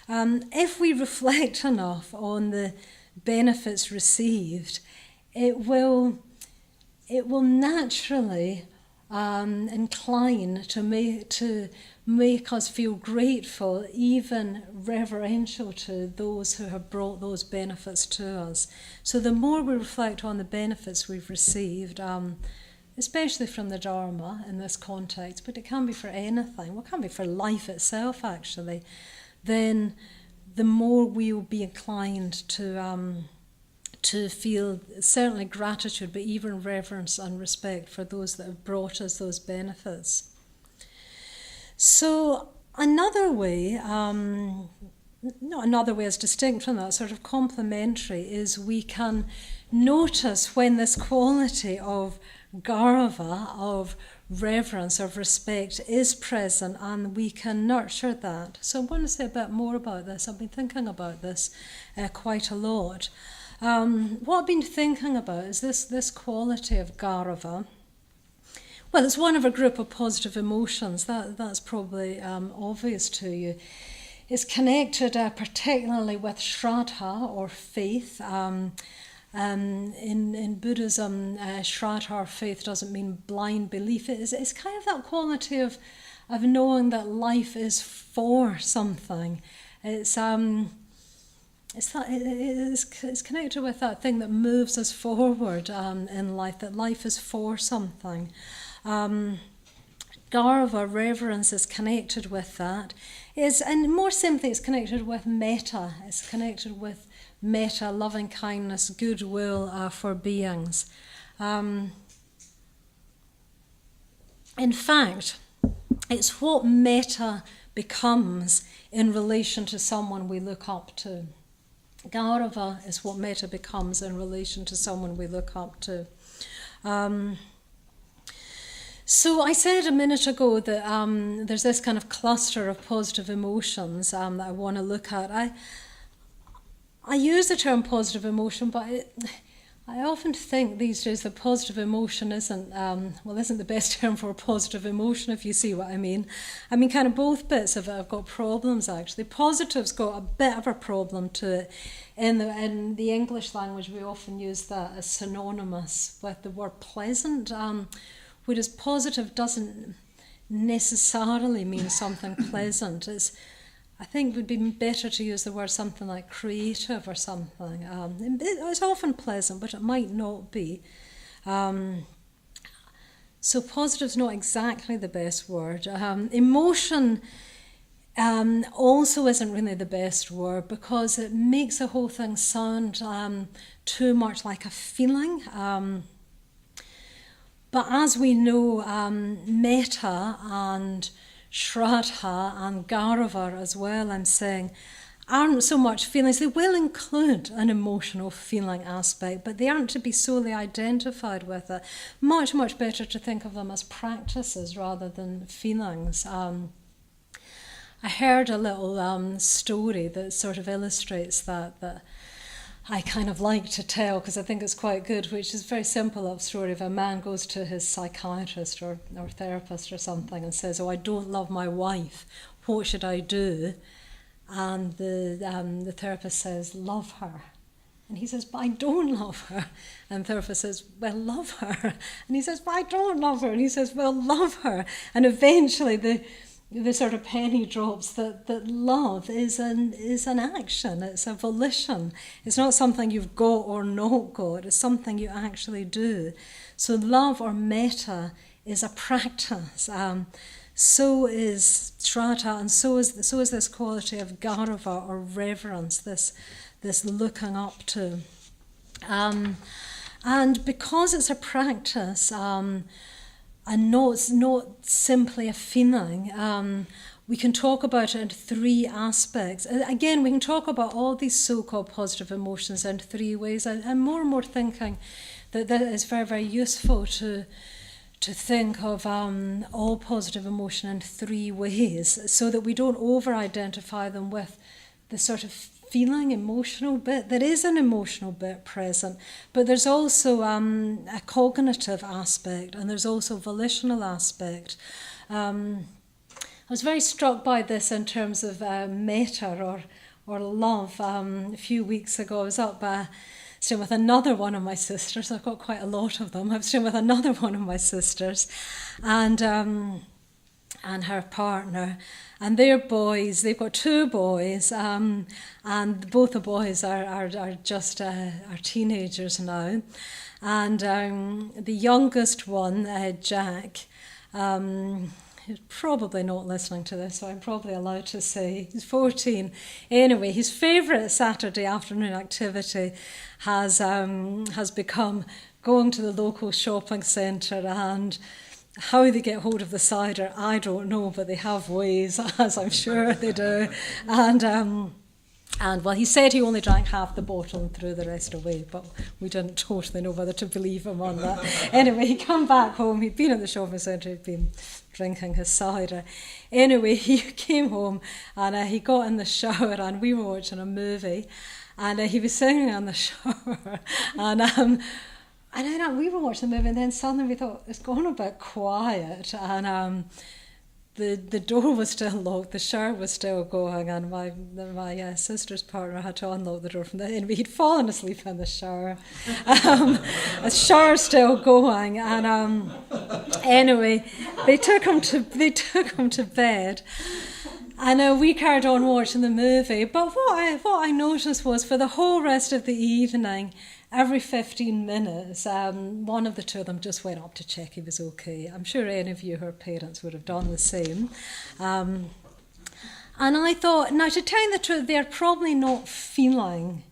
If we reflect enough on the benefits received, it will naturally incline to make us feel grateful, even reverential to those who have brought those benefits to us. So the more we reflect on the benefits we've received, especially from the Dharma in this context, but it can be for anything, well, it can be for life itself actually, then the more we will be inclined to feel certainly gratitude, but even reverence and respect for those that have brought us those benefits. So another way, not another way as distinct from that, sort of complementary, is we can notice when this quality of Gaurava, of reverence, of respect is present, and we can nurture that. So I'm going to say a bit more about this. I've been thinking about this quite a lot. What I've been thinking about is this quality of Gaurava. Well, it's one of a group of positive emotions. That's probably obvious to you. It's connected particularly with Shraddha, or faith. In Buddhism, Shraddha, or faith, doesn't mean blind belief. It's kind of that quality of knowing that life is for something. It's connected with that thing that moves us forward in life, that life is for something. Gaurava, reverence, is connected with that. And more simply, it's connected with metta. It's connected with metta, loving kindness, goodwill for beings. In fact, it's what metta becomes in relation to someone we look up to. Gaurava is what metta becomes in relation to someone we look up to. So I said a minute ago that there's this kind of cluster of positive emotions that I want to look at. I use the term positive emotion, but I often think these days that positive emotion isn't the best term for a positive emotion, if you see what I mean. I mean, kind of both bits of it have got problems, actually. Positive's got a bit of a problem to it. In the English language, we often use that as synonymous with the word pleasant, whereas positive doesn't necessarily mean something pleasant. I think it would be better to use the word something like creative or something. It's often pleasant, but it might not be. So positive's not exactly the best word. Emotion also isn't really the best word, because it makes the whole thing sound too much like a feeling. But as we know, metta and Shraddha and Gaurava as well, I'm saying, aren't so much feelings. They will include an emotional feeling aspect, but they aren't to be solely identified with it. Much, much better to think of them as practices rather than feelings. I heard a little story that sort of illustrates that I kind of like to tell because I think it's quite good, which is a very simple little story of a man goes to his psychiatrist or therapist or something and says, "Oh, I don't love my wife. What should I do?" And the therapist says, "Love her." And he says, "But I don't love her." And the therapist says, "Well, love her." And he says, "But I don't love her." And he says, "Well, love her." And eventually the sort of penny drops that love is an action, it's a volition. It's not something you've got or not got, it's something you actually do. So love or metta is a practice. So is shraddha, and so is this quality of garva or reverence, this looking up to. And because it's a practice, and not simply a feeling, we can talk about it in three aspects. Again, we can talk about all these so-called positive emotions in three ways. I'm more and more thinking that is very, very useful to think of all positive emotion in three ways, so that we don't over-identify them with the sort of feeling, emotional bit. There is an emotional bit present, but there's also a cognitive aspect, and there's also a volitional aspect. I was very struck by this in terms of metta or love. A few weeks ago, I was up staying with another one of my sisters. I've got quite a lot of them. I was staying with another one of my sisters, and her partner. And their boys, they've got two boys, and both the boys are just are teenagers now. And the youngest one, Jack, he's probably not listening to this, so I'm probably allowed to say he's 14. Anyway, his favourite Saturday afternoon activity has become going to the local shopping centre, and how they get hold of the cider, I don't know, but they have ways, as I'm sure they do. And well, he said he only drank half the bottle and threw the rest away, but we didn't totally know whether to believe him on that. Anyway, he come back home, he'd been at the shopping centre, he'd been drinking his cider. Anyway, he came home and he got in the shower, and we were watching a movie, and he was singing in the shower, and then we were watching the movie, and then suddenly we thought, it's gone a bit quiet, and the door was still locked, the shower was still going, and my sister's partner had to unlock the door from the anyway, he'd fallen asleep in the shower. The shower's still going, and anyway, they took him to bed. And we carried on watching the movie, but what I noticed was for the whole rest of the evening, every 15 minutes, one of the two of them just went up to check he was okay. I'm sure any of you who are parents would have done the same. And I thought, now to tell you the truth, they're probably not feeling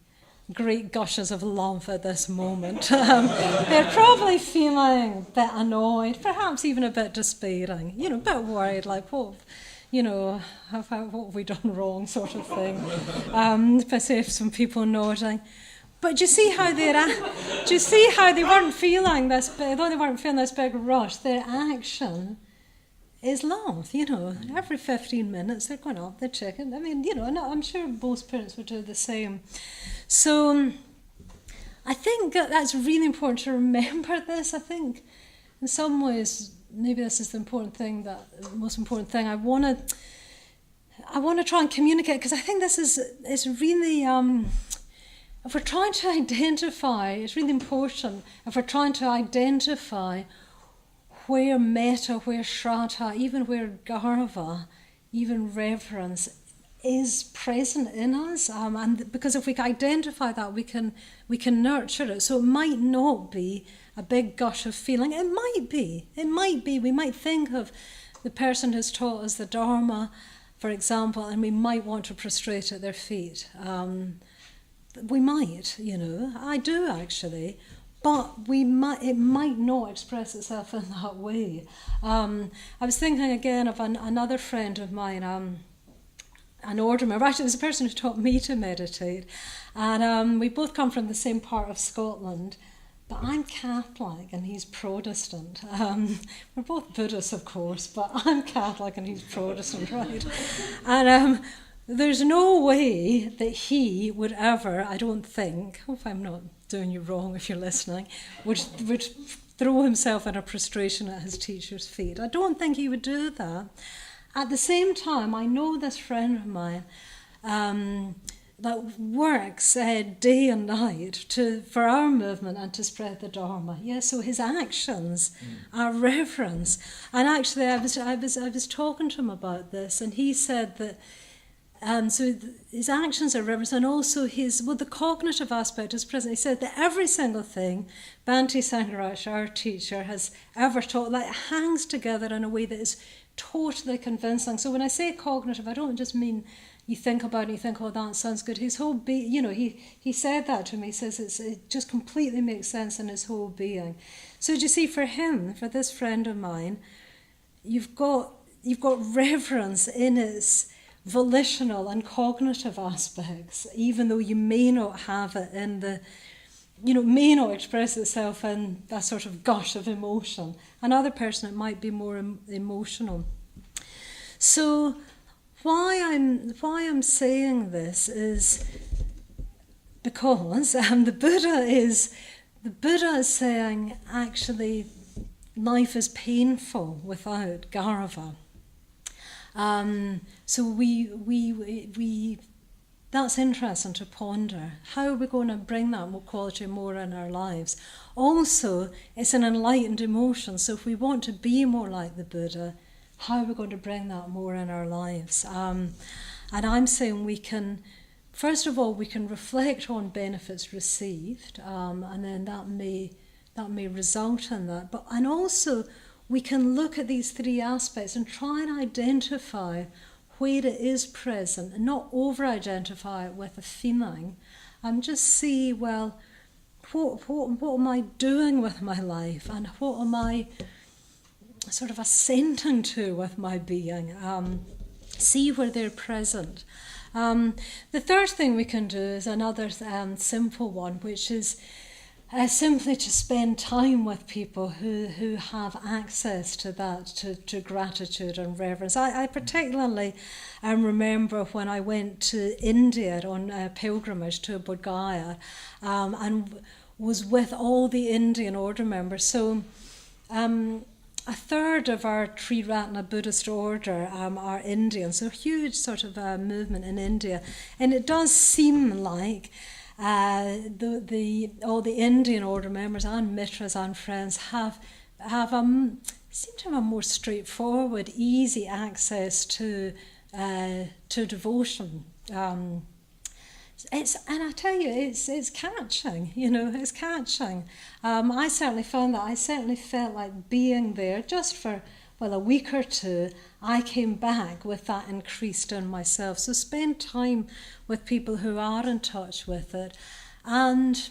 great gushes of love at this moment. They're probably feeling a bit annoyed, perhaps even a bit despairing, a bit worried, like, what have we done wrong, sort of thing. If I see some people nodding. But do you see how they weren't feeling this, although they weren't feeling this big rush, their action is love, Every 15 minutes they're going up, they're checking. I mean, I'm sure most parents would do the same. So I think that's really important to remember this. I think in some ways, maybe this is the most important thing I want to try and communicate, because I think this is really, if we're trying to identify, it's really important, if we're trying to identify where metta, where shraddha, even where garva, even reverence is present in us, and because if we can identify that, we can nurture it. So it might not be a big gush of feeling. It might be. We might think of the person who's taught us the Dharma, for example, and we might want to prostrate at their feet. We might, I do actually, but it might not express itself in that way. I was thinking again of another friend of mine. an order member. Actually, it was a person who taught me to meditate. And we both come from the same part of Scotland. But I'm Catholic and he's Protestant. We're both Buddhists, of course, but I'm Catholic and he's Protestant, right? And there's no way that he would ever, I don't think, hope I'm not doing you wrong if you're listening, would throw himself in a prostration at his teacher's feet. I don't think he would do that. At the same time, I know this friend of mine that works day and night for our movement and to spread the Dharma. Yeah, so his actions are reverence. And actually, I was talking to him about this, and he said that his actions are reverence, and also the cognitive aspect is present. He said that every single thing Bhante Sangharaj, our teacher, has ever taught, like, hangs together in a way that is totally convincing. So when I say cognitive, I don't just mean you think about it and you think, oh, that sounds good. His whole being, he said that to me. He says it just completely makes sense in his whole being. So do you see, for him, for this friend of mine, you've got reverence in its volitional and cognitive aspects, even though you may not have it in may not express itself in that sort of gush of emotion. Another person, it might be more emotional. So why I'm saying this is because the Buddha is saying, actually, life is painful without Garava. So we that's interesting to ponder. How are we going to bring that quality more in our lives? Also, it's an enlightened emotion. So if we want to be more like the Buddha, how are we going to bring that more in our lives? And I'm saying we can, first of all, we can reflect on benefits received, and then that may result in that. And also, we can look at these three aspects and try and identify where it is present and not over-identify it with a feeling, and just see, well, what am I doing with my life, and what am I sort of assenting to with my being? See where they're present. The third thing we can do is another simple one, which is simply to spend time with people who have access to that, to gratitude and reverence. I particularly remember when I went to India on a pilgrimage to Bodh Gaya, and was with all the Indian order members. So a third of our Triratna Buddhist order are Indian, so a huge sort of movement in India. And it does seem like all the Indian order members and mitras and friends seem to have a more straightforward, easy access to devotion. And I tell you, it's catching. It's catching. I certainly found that. I certainly felt like being there just for a week or two. I came back with that increased in myself. So spend time with people who are in touch with it, and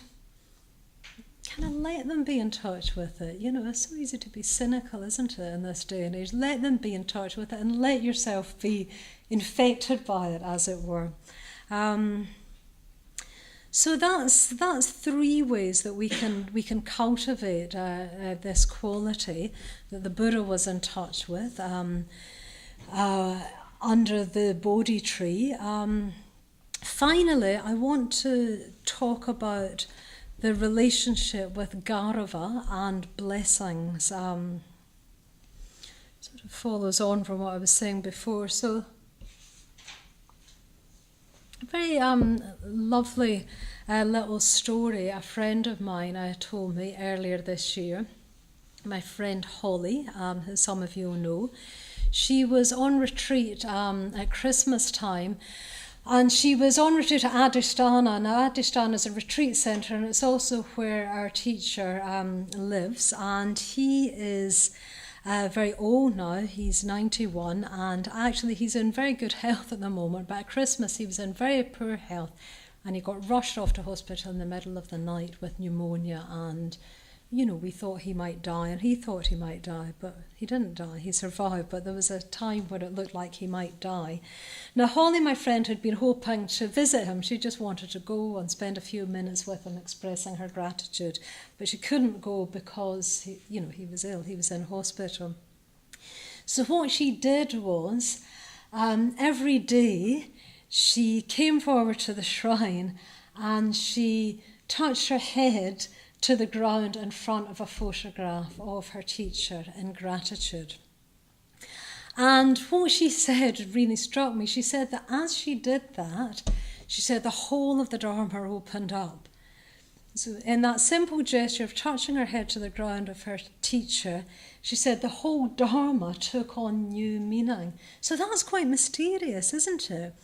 kind of let them be in touch with it. It's so easy to be cynical, isn't it, in this day and age? Let them be in touch with it, and let yourself be infected by it, as it were. So that's three ways that we can cultivate this quality that the Buddha was in touch with under the Bodhi tree. Finally, I want to talk about the relationship with Garava and blessings. Sort of follows on from what I was saying before. So, a very lovely little story a friend of mine told me earlier this year. My friend Holly, who some of you know, she was on retreat at Christmas time. And she was on retreat at Adhisthana. Now, Adhisthana is a retreat centre, and it's also where our teacher lives. And he is very old now. He's 91, and actually he's in very good health at the moment. But at Christmas he was in very poor health, and he got rushed off to hospital in the middle of the night with pneumonia and we thought he might die, and he thought he might die, but he didn't die. He survived, but there was a time when it looked like he might die. Now, Holly, my friend, had been hoping to visit him. She just wanted to go and spend a few minutes with him, expressing her gratitude, but she couldn't go because he was ill. He was in hospital. So what she did was, every day she came forward to the shrine and she touched her head to the ground in front of a photograph of her teacher in gratitude. And what she said really struck me. She said that as she did that, she said the whole of the Dharma opened up. So in that simple gesture of touching her head to the ground of her teacher, she said the whole Dharma took on new meaning. So that's quite mysterious, isn't it?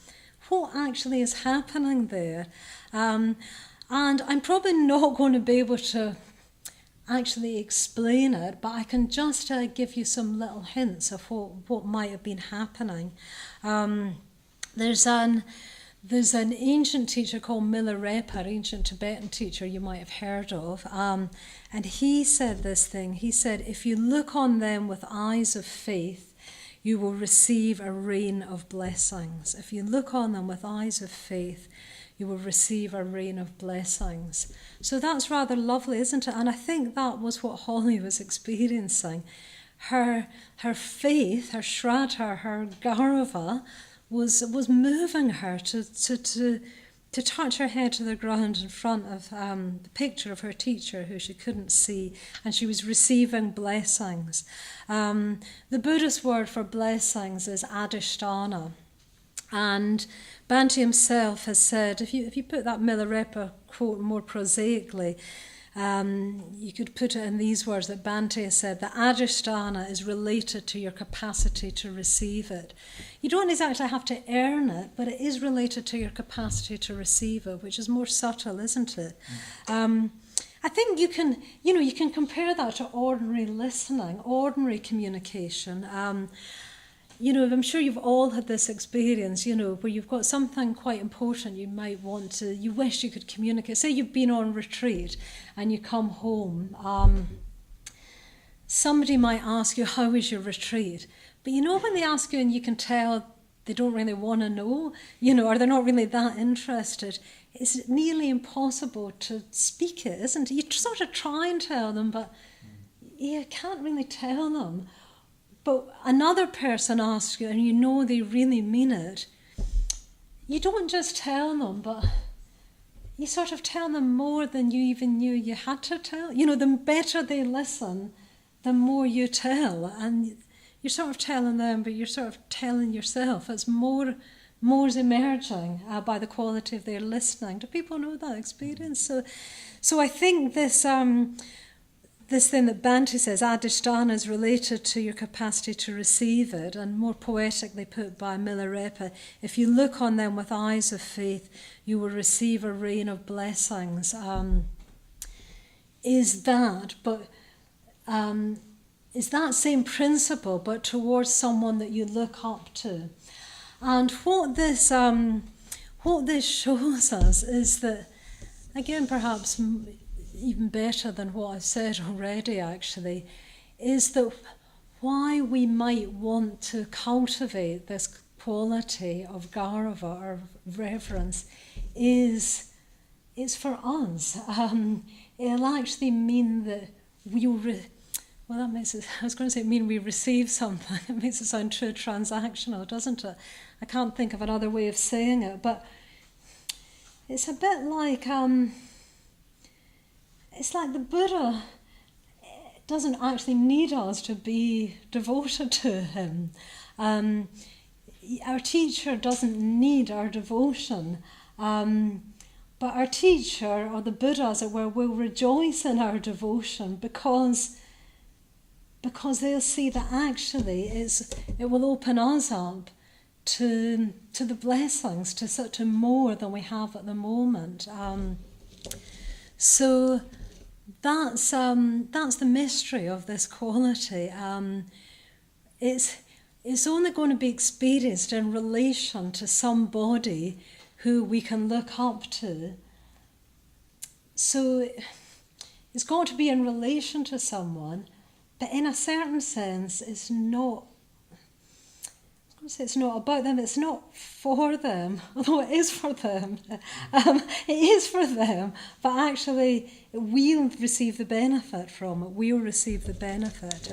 What actually is happening there? And I'm probably not going to be able to actually explain it, but I can just give you some little hints of what might have been happening. There's an ancient teacher called Milarepa, ancient Tibetan teacher you might have heard of, and he said this thing. He said, if you look on them with eyes of faith, you will receive a rain of blessings. If you look on them with eyes of faith, you will receive a rain of blessings. So that's rather lovely, isn't it? And I think that was what Holly was experiencing. Her faith, her Shraddha, her Garva was moving her to touch her head to the ground in front of the picture of her teacher who she couldn't see, and she was receiving blessings. The Buddhist word for blessings is adhisthana. And Bhante himself has said, if you put that Milarepa quote more prosaically, you could put it in these words that Bhante has said, that adhisthana is related to your capacity to receive it. You don't exactly have to earn it, but it is related to your capacity to receive it, which is more subtle, isn't it? I think you can compare that to ordinary listening, ordinary communication. I'm sure you've all had this experience, where you've got something quite important you wish you could communicate. Say you've been on retreat and you come home. Somebody might ask you, how was your retreat? But when they ask you and you can tell they don't really want to know, or they're not really that interested, it's nearly impossible to speak it, isn't it? You sort of try and tell them, but you can't really tell them. But another person asks you and they really mean it, you don't just tell them, but you sort of tell them more than you even knew you had to tell. The better they listen, the more you tell. And you're sort of telling them, but you're sort of telling yourself. It's more is emerging by the quality of their listening. Do people know that experience? So I think this thing that Bhante says, adhisthana, is related to your capacity to receive it, and more poetically put by Milarepa, if you look on them with eyes of faith, you will receive a rain of blessings. Is that same principle, but towards someone that you look up to. And what this shows us is that, again, perhaps even better than what I've said already, actually, is that why we might want to cultivate this quality of garva or reverence is for us. It'll actually mean that that makes it, I was going to say mean we receive something. It makes it sound too transactional, doesn't it? I can't think of another way of saying it, but it's a bit like it's like the Buddha doesn't actually need us to be devoted to him. Our teacher doesn't need our devotion. But our teacher, or the Buddha as it were, will rejoice in our devotion because they'll see that actually it will open us up to the blessings, to more than we have at the moment. So that's the mystery of this quality. It's only going to be experienced in relation to somebody who we can look up to. So it's got to be in relation to someone, but in a certain sense it's not, it's not about them, it's not for them, although it is for them. It is for them, but actually we'll receive the benefit from it. We'll receive the benefit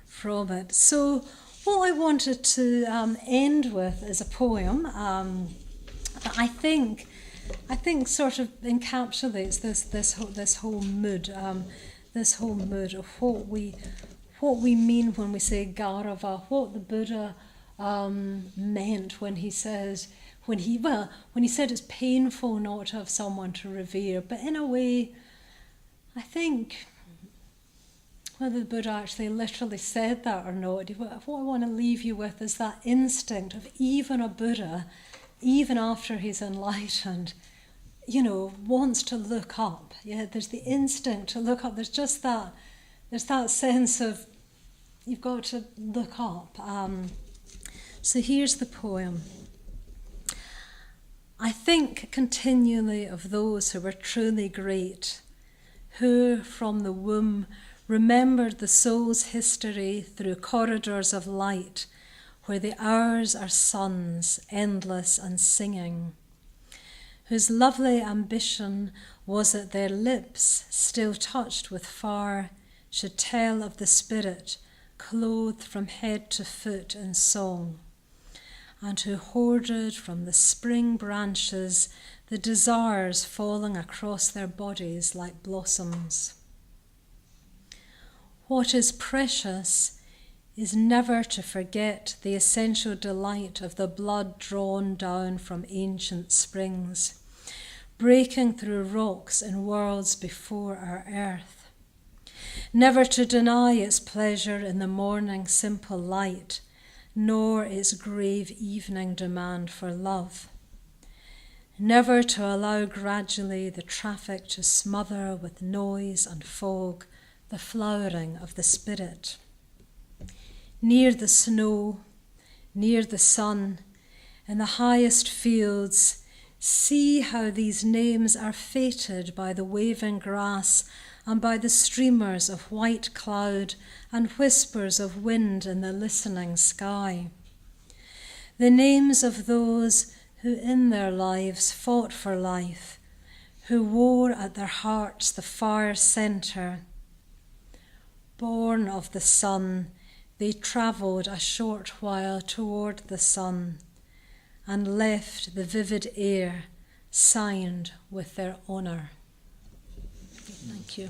from it. So what I wanted to end with is a poem that I think sort of encapsulates this whole mood of what we mean when we say Gaurava, what the Buddha meant when he said it's painful not to have someone to revere. But in a way, I think, whether the Buddha actually literally said that or not, what I want to leave you with is that instinct of even a Buddha, even after he's enlightened, wants to look up. Yeah, there's the instinct to look up. There's that sense of you've got to look up. So here's the poem. I think continually of those who were truly great, who from the womb remembered the soul's history through corridors of light, where the hours are suns, endless and singing, whose lovely ambition was that their lips, still touched with fire, should tell of the spirit, clothed from head to foot in song, and who hoarded from the spring branches the desires falling across their bodies like blossoms. What is precious is never to forget the essential delight of the blood drawn down from ancient springs, breaking through rocks in worlds before our earth. Never to deny its pleasure in the morning simple light, nor its grave evening demand for love. Never to allow gradually the traffic to smother with noise and fog the flowering of the spirit. Near the snow, near the sun, in the highest fields, see how these names are fated by the waving grass and by the streamers of white cloud and whispers of wind in the listening sky. The names of those who in their lives fought for life, who wore at their hearts the fire centre. Born of the sun, they travelled a short while toward the sun and left the vivid air signed with their honour. Thank you.